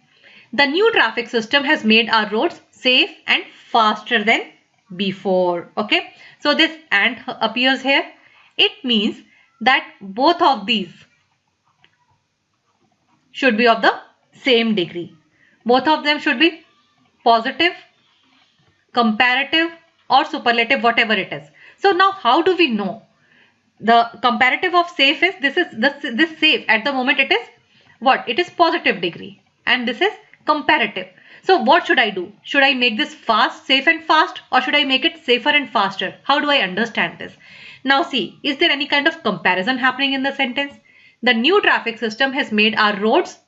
The new traffic system has made our roads safe and faster than before. Okay. So this and appears here. It means that both of these should be of the same degree. Both of them should be positive, comparative or superlative, whatever it is. So now how do we know? The comparative of safe is this safe at the moment it is what? It is positive degree and this is comparative. So what should I do? Should I make this fast, safe and fast, or should I make it safer and faster? How do I understand this? Now see, is there any kind of comparison happening in the sentence? The new traffic system has made our roads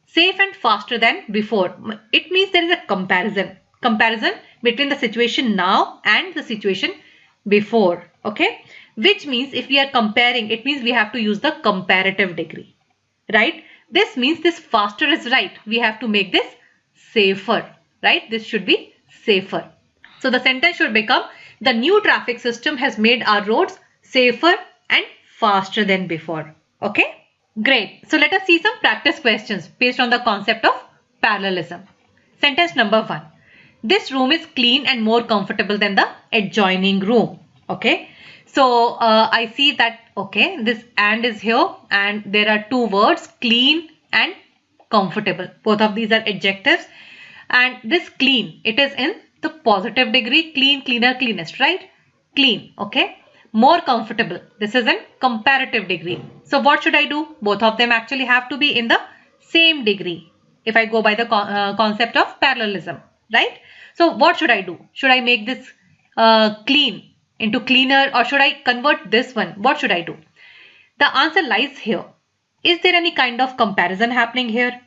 safe and faster than before. It means there is a comparison between the situation now and the situation before. Okay, which means if we are comparing, it means we have to use the comparative degree, right? This means this faster is right. We have to make this safer, right? This should be safer. So the sentence should become, the new traffic system has made our roads safer and faster than before. Okay, great. So let us see some practice questions based on the concept of parallelism. Sentence number 1. This room is clean and more comfortable than the adjoining room. Okay, so I see that, okay, this and is here and there are two words, clean and comfortable. Both of these are adjectives, and this clean, it is in the positive degree, clean, cleaner, cleanest, right? Clean, okay. More comfortable, this is in comparative degree. So what should I do? Both of them actually have to be in the same degree if I go by the concept of parallelism, right? So what should I do? Should I make this clean into cleaner, or should I convert this one? What should I do? The answer lies here. Is there any kind of comparison happening here?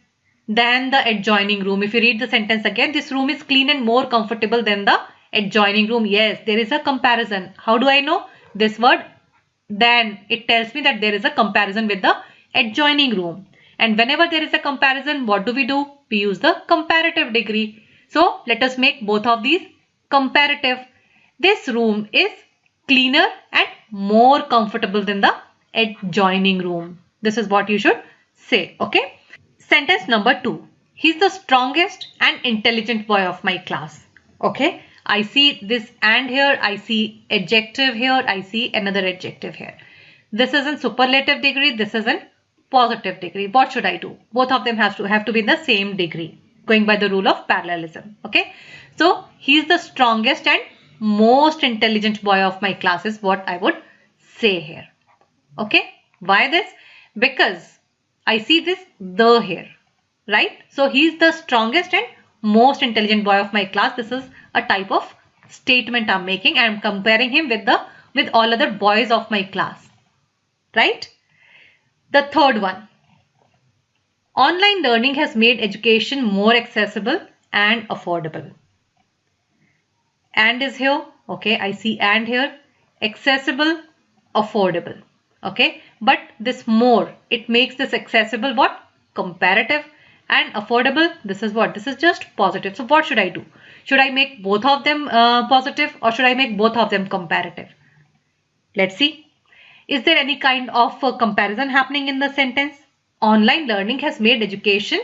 Than the adjoining room. If you read the sentence again, this room is clean and more comfortable than the adjoining room. Yes, there is a comparison. How do I know? This word then, it tells me that there is a comparison with the adjoining room. And whenever there is a comparison, what do? We use the comparative degree. So let us make both of these comparative. This room is cleaner and more comfortable than the adjoining room. This is what you should say. Okay. Sentence number 2. He's the strongest and intelligent boy of my class. Okay. I see this and here. I see adjective here. I see another adjective here. This is in superlative degree. This is in positive degree. What should I do? Both of them have to be in the same degree, going by the rule of parallelism. Okay. So he's the strongest and most intelligent boy of my class is what I would say here. Okay. Why this? Because I see this the here, right? So he's the strongest and most intelligent boy of my class. This is a type of statement I'm making. I'm comparing him with all other boys of my class, right? The third one. Online learning has made education more accessible and affordable. And is here. Okay, I see and here. Accessible, affordable. Okay, but this more, it makes this accessible what? Comparative, and affordable, this is what? This is just positive. So what should I do? Should I make both of them positive, or should I make both of them comparative? Let's see. Is there any kind of comparison happening in the sentence? Online learning has made education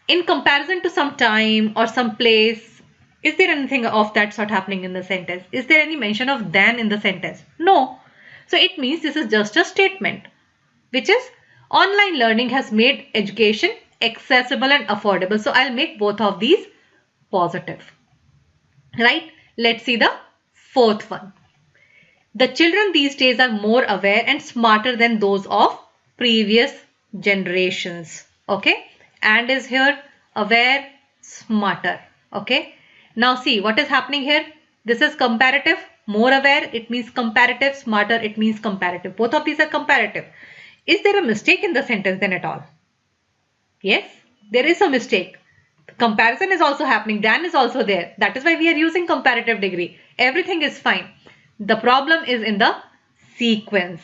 in comparison to some time or some place. Is there anything of that sort happening in the sentence? Is there any mention of than in the sentence? No. So it means this is just a statement, which is online learning has made education accessible and affordable. So I'll make both of these positive, right? Let's see the fourth one. The children these days are more aware and smarter than those of previous generations. Okay. And is here, aware, smarter. Okay. Now see what is happening here. This is comparative. More aware, it means comparative. Smarter, it means comparative. Both of these are comparative. Is there a mistake in the sentence then at all? Yes, there is a mistake. Comparison is also happening. Than is also there. That is why we are using comparative degree. Everything is fine. The problem is in the sequence.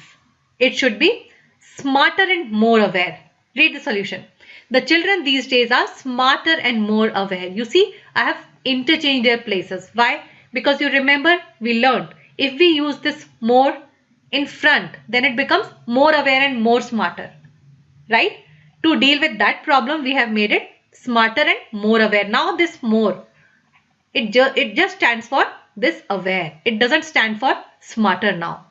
It should be smarter and more aware. Read the solution. The children these days are smarter and more aware. You see, I have interchanged their places. Why? Because you remember we learned if we use this more in front, then it becomes more aware and more smarter, right? To deal with that problem, we have made it smarter and more aware. Now this more, it just stands for this aware. It doesn't stand for smarter now,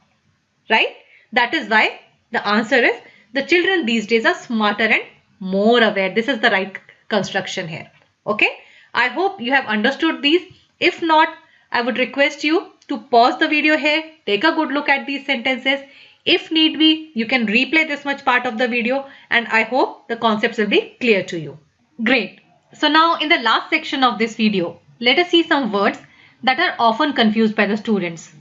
right? That is why the answer is the children these days are smarter and more aware. This is the right construction here. Okay. I hope you have understood these. If not, I would request you to pause the video here, take a good look at these sentences. If need be, you can replay this much part of the video, and I hope the concepts will be clear to you. Great. So now in the last section of this video, let us see some words that are often confused by the students.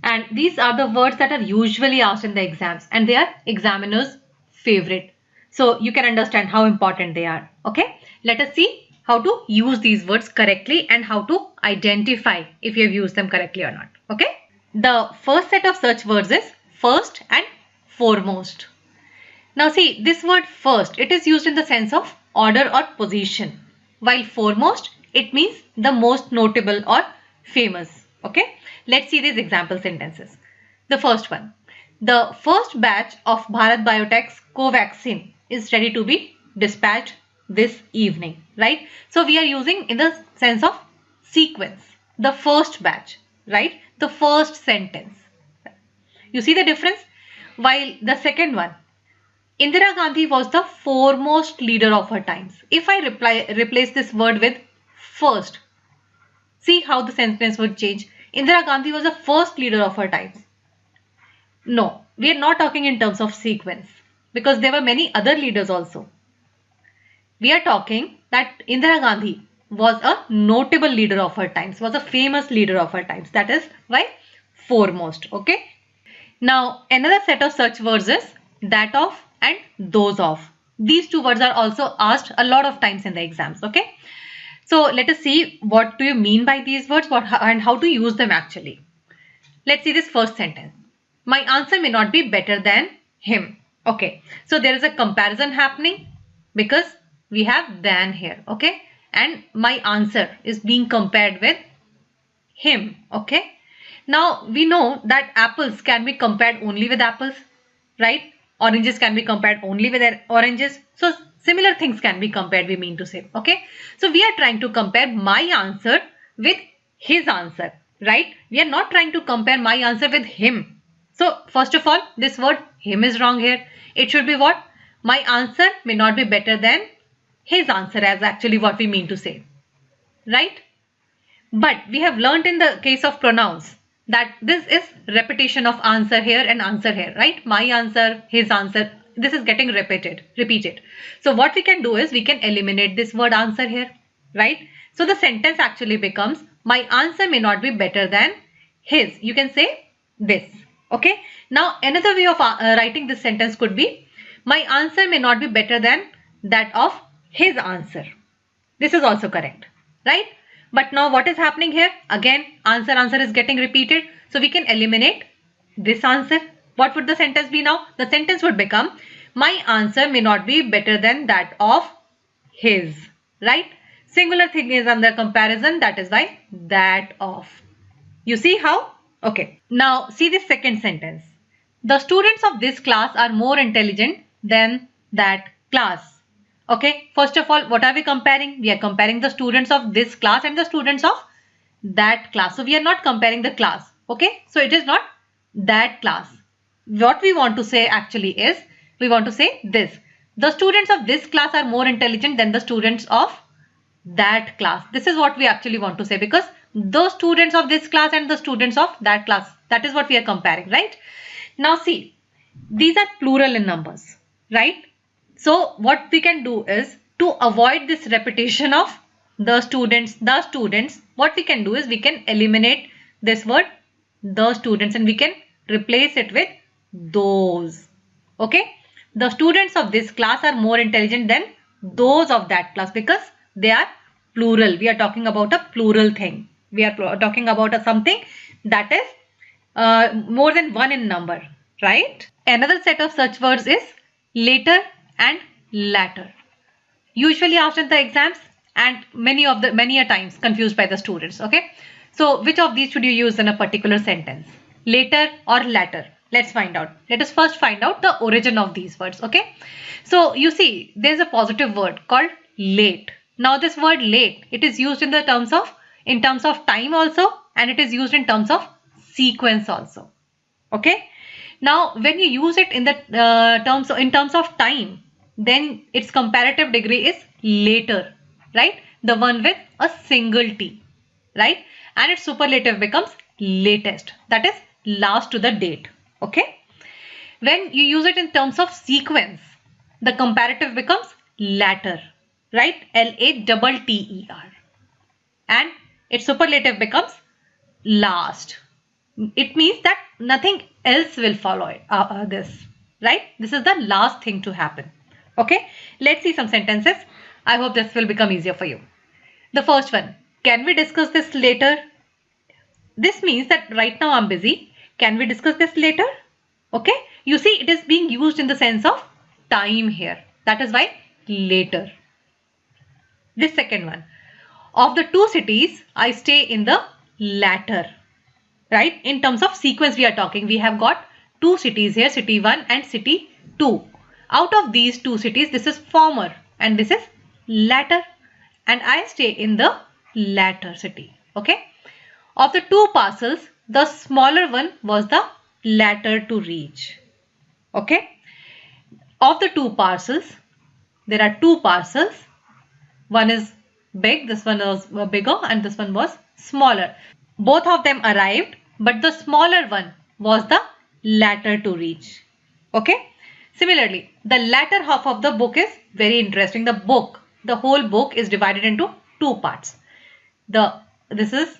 And these are the words that are usually asked in the exams, and they are examiners' favorite. So you can understand how important they are. Okay. Let us see how to use these words correctly and how to identify if you have used them correctly or not. Okay. The first set of search words is first and foremost. Now see, this word first, it is used in the sense of order or position, while foremost, it means the most notable or famous. Okay. Let's see these example sentences. The first one, the first batch of Bharat Biotech's Covaxin is ready to be dispatched this evening, right? So we are using in the sense of sequence, the first batch, right? The first sentence. You see the difference? While the second one, Indira Gandhi was the foremost leader of her times. If I replace this word with first, see how the sentence would change. Indira Gandhi was the first leader of her times. No, we are not talking in terms of sequence because there were many other leaders also. We are talking that Indira Gandhi was a notable leader of her times, was a famous leader of her times. That is why foremost. Okay. Now another set of search words is that of and those of. These two words are also asked a lot of times in the exams. Okay. So let us see what do you mean by these words and how to use them actually. Let's see this first sentence. My answer may not be better than him. Okay. So there is a comparison happening because we have than here. Okay. And my answer is being compared with him. Okay. Now we know that apples can be compared only with apples, right? Oranges can be compared only with oranges. So similar things can be compared, we mean to say. Okay. So we are trying to compare my answer with his answer, right? We are not trying to compare my answer with him. So first of all, this word him is wrong here. It should be what? My answer may not be better than his answer, as actually what we mean to say, right? But we have learnt in the case of pronouns that this is repetition of answer here and answer here, right? My answer, his answer, this is getting repeated. So what we can do is we can eliminate this word answer here, right? So the sentence actually becomes my answer may not be better than his. You can say this. Okay. Now another way of writing this sentence could be my answer may not be better than that of his answer. This is also correct, right? But now what is happening here? Again, answer is getting repeated. So we can eliminate this answer. What would the sentence be now? The sentence would become my answer may not be better than that of his, right? Singular thing is under comparison. That is why that of. You see how? Okay. Now see the second sentence. The students of this class are more intelligent than that class. Okay, first of all, what are we comparing? We are comparing the students of this class and the students of that class. So we are not comparing the class. Okay, so it is not that class. What we want to say actually is, we want to say this. The students of this class are more intelligent than the students of that class. This is what we actually want to say because the students of this class and the students of that class, that is what we are comparing, right? Now see, these are plural in numbers, right? So what we can do is to avoid this repetition of the students, what we can do is we can eliminate this word the students and we can replace it with those. Okay. The students of this class are more intelligent than those of that class because they are plural. We are talking about a plural thing. We are talking about something that is more than one in number, right? Another set of such words is later and latter, usually asked in the exams and many a times confused by the students. Okay, so which of these should you use in a particular sentence, later or latter? Let's find out. Let us first find out the origin of these words. Okay, so you see there's a positive word called late. Now this word late, it is used in terms of time also, and it is used in terms of sequence also. Okay, Now, when you use it in the in terms of time, then its comparative degree is later, right? The one with a single T, right? And its superlative becomes latest, that is last to the date. Okay. When you use it in terms of sequence, the comparative becomes latter, right? Latter, and its superlative becomes last. It means that nothing else will follow this, right? This is the last thing to happen. Okay, let's see some sentences. I hope this will become easier for you. The first one, can we discuss this later? This means that right now I'm busy. Can we discuss this later? Okay, you see it is being used in the sense of time here. That is why later. This second one, of the two cities, I stay in the latter. Right? In terms of sequence we are talking, we have got two cities here, city 1 and city 2. Out of these two cities, this is former and this is latter, and I stay in the latter city. Okay. Of the two parcels, the smaller one was the latter to reach. Okay. Of the two parcels, there are two parcels. One is big, this one was bigger, and this one was smaller. Both of them arrived, but the smaller one was the latter to reach. Okay. Similarly, the latter half of the book is very interesting. The whole book is divided into two parts. This is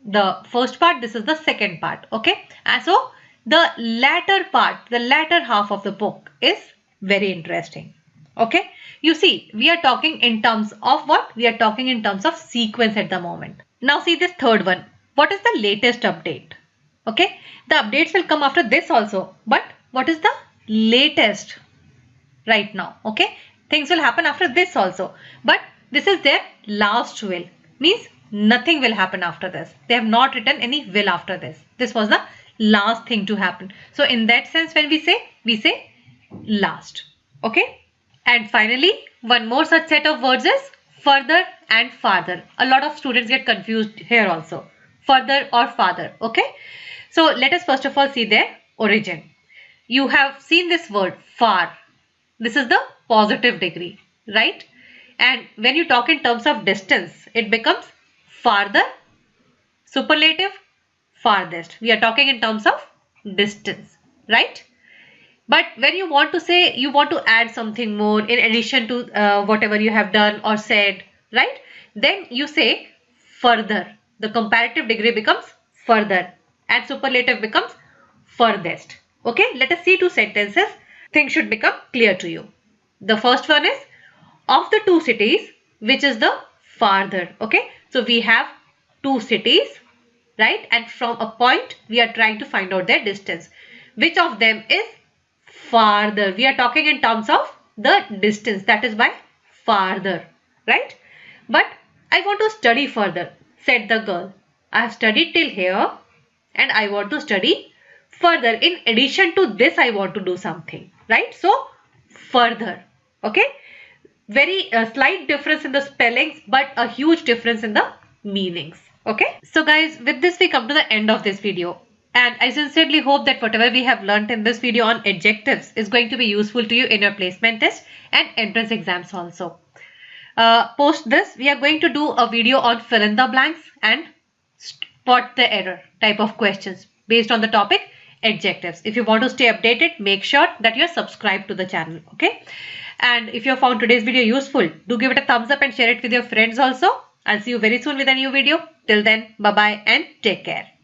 the first part, this is the second part. Okay. And so the latter part, the latter half of the book is very interesting. Okay. You see, we are talking in terms of what? We are talking in terms of sequence at the moment. Now see this third one. What is the latest update? Okay. The updates will come after this also. But what is the latest right now? Okay. Things will happen after this also. But this is their last will. Means nothing will happen after this. They have not written any will after this. This was the last thing to happen. So in that sense, when we say last. Okay. And finally, one more such set of words is further and farther. A lot of students get confused here also. Further or farther. Okay. So let us first of all see their origin. You have seen this word far. This is the positive degree, right? And when you talk in terms of distance, it becomes farther, superlative, farthest. We are talking in terms of distance, right? But when you want to say, you want to add something more in addition to whatever you have done or said, right? Then you say further. The comparative degree becomes further and superlative becomes furthest. Okay, let us see two sentences. Things should become clear to you. The first one is, of the two cities, which is the farther. Okay, so we have two cities, right? And from a point, we are trying to find out their distance. Which of them is farther? We are talking in terms of the distance. That is why farther, right? But I want to study further, said the girl. I have studied till here and I want to study further. In addition to this, I want to do something, right? So further. Okay. Very slight difference in the spellings, but a huge difference in the meanings. Okay. So guys, with this we come to the end of this video. And I sincerely hope that whatever we have learnt in this video on adjectives is going to be useful to you in your placement test and entrance exams also. Post this, we are going to do a video on fill in the blanks and spot the error type of questions based on the topic adjectives. If you want to stay updated, make sure that you are subscribed to the channel. Okay. And if you have found today's video useful, do give it a thumbs up and share it with your friends also. I'll see you very soon with a new video. Till then, bye-bye and take care.